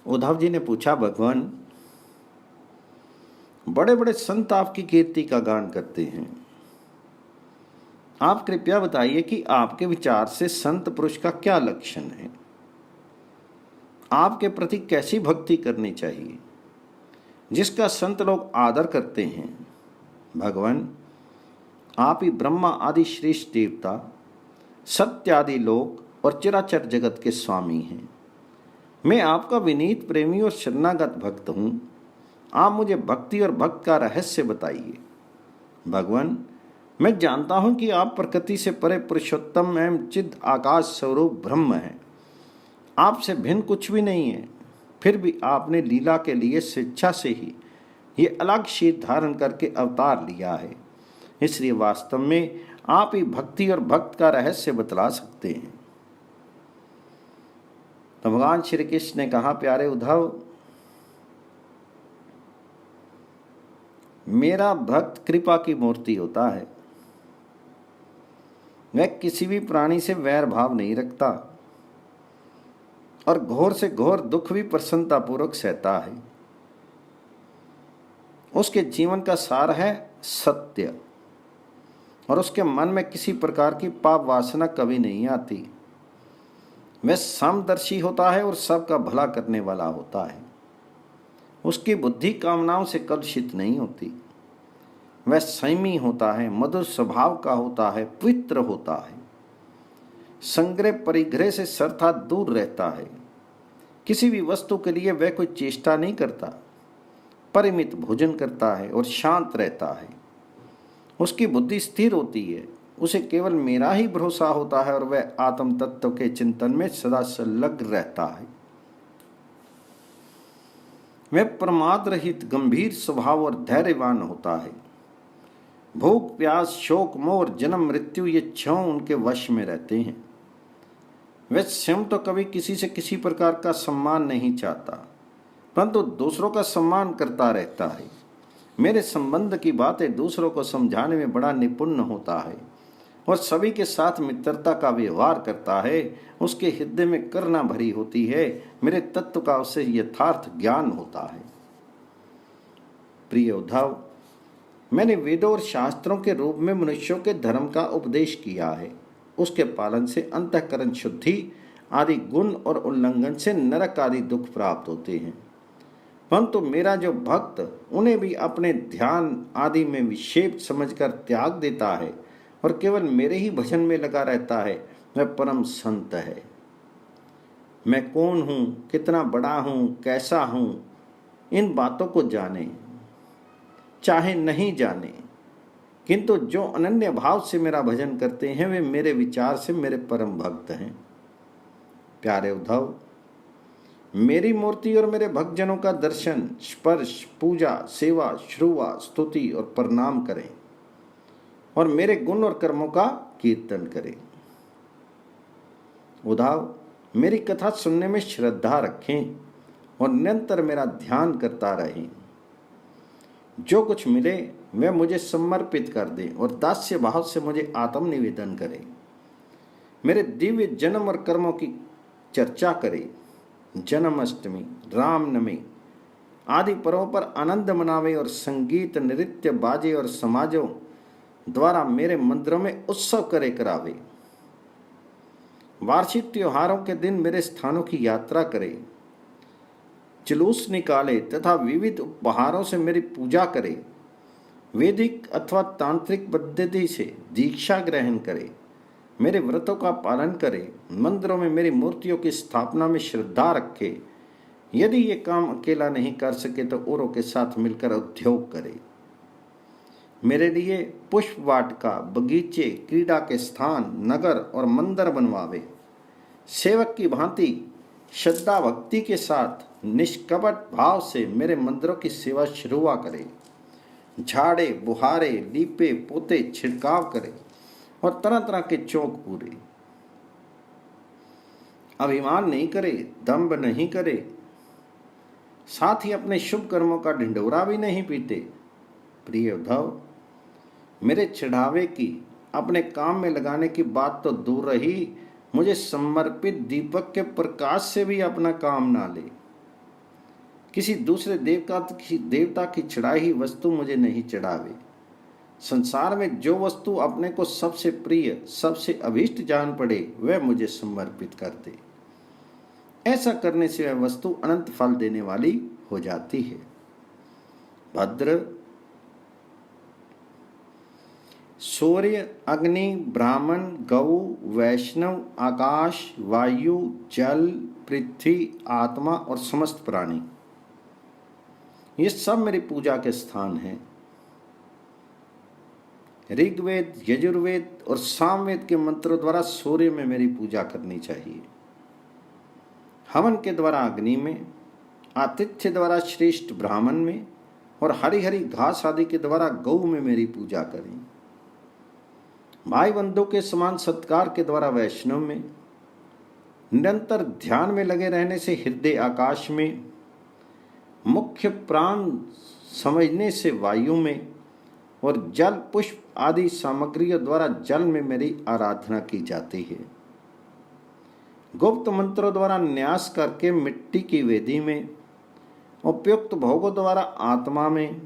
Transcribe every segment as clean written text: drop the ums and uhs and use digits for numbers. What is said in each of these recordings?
उद्धव जी ने पूछा, भगवान, बड़े बड़े संत आपकी कीर्ति का गान करते हैं, आप कृपया बताइए कि आपके विचार से संत पुरुष का क्या लक्षण है, आपके प्रति कैसी भक्ति करनी चाहिए जिसका संत लोग आदर करते हैं। भगवान, आप ही ब्रह्मा आदि श्रेष्ठ देवता, सत्य आदि लोक और चराचर जगत के स्वामी हैं। मैं आपका विनीत प्रेमी और शरणागत भक्त हूँ। आप मुझे भक्ति और भक्त का रहस्य बताइए। भगवान, मैं जानता हूँ कि आप प्रकृति से परे पुरुषोत्तम एवं चिद आकाश स्वरूप ब्रह्म हैं। आपसे भिन्न कुछ भी नहीं है। फिर भी आपने लीला के लिए स्वेच्छा से ही ये अलग शीत धारण करके अवतार लिया है। इसलिए वास्तव में आप ही भक्ति और भक्त का रहस्य बतला सकते हैं। तो भगवान श्री कृष्ण ने कहा, प्यारे उद्धव, मेरा भक्त कृपा की मूर्ति होता है। वह किसी भी प्राणी से वैर भाव नहीं रखता और घोर से घोर दुख भी प्रसन्नतापूर्वक सहता है। उसके जीवन का सार है सत्य और उसके मन में किसी प्रकार की पाप वासना कभी नहीं आती। वह समदर्शी होता है और सबका भला करने वाला होता है। उसकी बुद्धि कामनाओं से कलुषित नहीं होती। वह संयमी होता है, मधुर स्वभाव का होता है, पवित्र होता है, संग्रह परिग्रह से सर्वथा दूर रहता है। किसी भी वस्तु के लिए वह कोई चेष्टा नहीं करता, परिमित भोजन करता है और शांत रहता है। उसकी बुद्धि स्थिर होती है, उसे केवल मेरा ही भरोसा होता है और वह आत्म तत्व के चिंतन में सदा संलग्न रहता है। वह प्रमाद रहित गंभीर स्वभाव और धैर्यवान होता है। भूख प्यास शोक मोह जन्म मृत्यु ये छह उनके वश में रहते हैं। वह स्वयं तो कभी किसी से किसी प्रकार का सम्मान नहीं चाहता, परंतु दूसरों का सम्मान करता रहता है। मेरे संबंध की बातें दूसरों को समझाने में बड़ा निपुण होता है और सभी के साथ मित्रता का व्यवहार करता है। उसके हृदय में करुणा भरी होती है। मेरे तत्व का उसे यथार्थ ज्ञान होता है। प्रिय उद्धव, मैंने वेदों और शास्त्रों के रूप में मनुष्यों के धर्म का उपदेश किया है। उसके पालन से अंतःकरण शुद्धि आदि गुण और उल्लंघन से नरक आदि दुख प्राप्त होते हैं। परंतु मेरा जो भक्त उन्हें भी अपने ध्यान आदि में विक्षेप समझकर त्याग देता है और केवल मेरे ही भजन में लगा रहता है, वह परम संत है। मैं कौन हूँ, कितना बड़ा हूँ, कैसा हूँ, इन बातों को जाने चाहे नहीं जाने, किंतु जो अनन्य भाव से मेरा भजन करते हैं वे मेरे विचार से मेरे परम भक्त हैं। प्यारे उद्धव, मेरी मूर्ति और मेरे भक्तजनों का दर्शन, स्पर्श, पूजा, सेवा, श्रुवा, स्तुति और प्रणाम करें और मेरे गुण और कर्मों का कीर्तन करें। उद्धव, मेरी कथा सुनने में श्रद्धा रखें और निरंतर मेरा ध्यान करता रहें। जो कुछ मिले वह मुझे समर्पित कर दें और दास्य भाव से मुझे आत्मनिवेदन करें। मेरे दिव्य जन्म और कर्मों की चर्चा करें। जन्माष्टमी, रामनवमी आदि पर्वों पर आनंद मनावे और संगीत, नृत्य, बाजे और समाजों द्वारा मेरे मंदिरों में उत्सव करावे। वार्षिक त्योहारों के दिन मेरे स्थानों की यात्रा करे, जुलूस निकाले तथा विविध उपहारों से मेरी पूजा करे। वैदिक अथवा तांत्रिक पद्धति से दीक्षा ग्रहण करे, मेरे व्रतों का पालन करे, मंदिरों में मेरी मूर्तियों की स्थापना में श्रद्धा रखे। यदि ये काम अकेला नहीं कर सके तो औरों के साथ मिलकर उद्योग करे। मेरे लिए पुष्प वाटिका, बगीचे, क्रीड़ा के स्थान, नगर और मंदिर बनवावे। सेवक की भांति श्रद्धा भक्ति के साथ निष्कपट भाव से मेरे मंदिरों की सेवा शुरुआ करे। झाड़े, बुहारे, लीपे पोते छिड़काव करे और तरह तरह के चौक पूरे। अभिमान नहीं करे, दंभ नहीं करे, साथ ही अपने शुभ कर्मों का ढिंढोरा भी नहीं पीते। प्रिय उद्धव, मेरे चढ़ावे की, अपने काम में लगाने की बात तो दूर रही, मुझे समर्पित दीपक के प्रकाश से भी अपना काम ना ले। किसी दूसरे देवता की चढ़ाई हुई वस्तु मुझे नहीं चढ़ावे। संसार में जो वस्तु अपने को सबसे प्रिय, सबसे अभीष्ट जान पड़े, वह मुझे समर्पित कर दे। ऐसा करने से वह वस्तु अनंत फल देने वाली हो जाती है। भद्र। सूर्य, अग्नि, ब्राह्मण, गौ, वैष्णव, आकाश, वायु, जल, पृथ्वी, आत्मा और समस्त प्राणी, ये सब मेरी पूजा के स्थान हैं। ऋग्वेद, यजुर्वेद और सामवेद के मंत्रों द्वारा सूर्य में मेरी पूजा करनी चाहिए। हवन के द्वारा अग्नि में, आतिथ्य द्वारा श्रेष्ठ ब्राह्मण में और हरी हरी घास आदि के द्वारा गौ में मेरी पूजा करें। भाई बंधु के समान सत्कार के द्वारा वैष्णव में, निरंतर ध्यान में लगे रहने से हृदय आकाश में, मुख्य प्राण समझने से वायु में और जल पुष्प आदि सामग्रियों द्वारा जल में मेरी आराधना की जाती है। गुप्त मंत्रों द्वारा न्यास करके मिट्टी की वेदी में, उपयुक्त भोगों द्वारा आत्मा में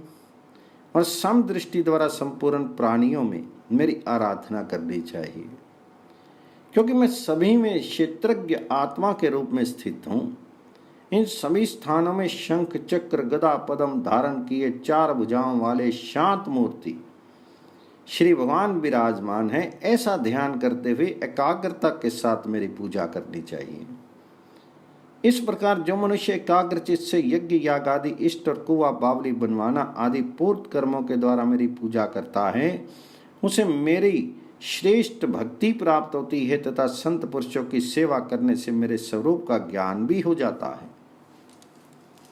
और समदृष्टि द्वारा संपूर्ण प्राणियों में मेरी आराधना करनी चाहिए। क्योंकि मैं सभी में क्षेत्रज्ञ आत्मा के रूप में स्थित हूँ। इन सभी स्थानों में शंख, चक्र, गदा, पद्म धारण किए 4 भुजाओं वाले शांत मूर्ति श्री भगवान विराजमान है। ऐसा ध्यान करते हुए एकाग्रता के साथ मेरी पूजा करनी चाहिए। इस प्रकार जो मनुष्य एकाग्रचित से यज्ञ, याग आदि, इष्ट और कुआ, बावली बनवाना आदि पूर्व कर्मों के द्वारा मेरी पूजा करता है, उसे मेरी श्रेष्ठ भक्ति प्राप्त होती है तथा संत पुरुषों की सेवा करने से मेरे स्वरूप का ज्ञान भी हो जाता है।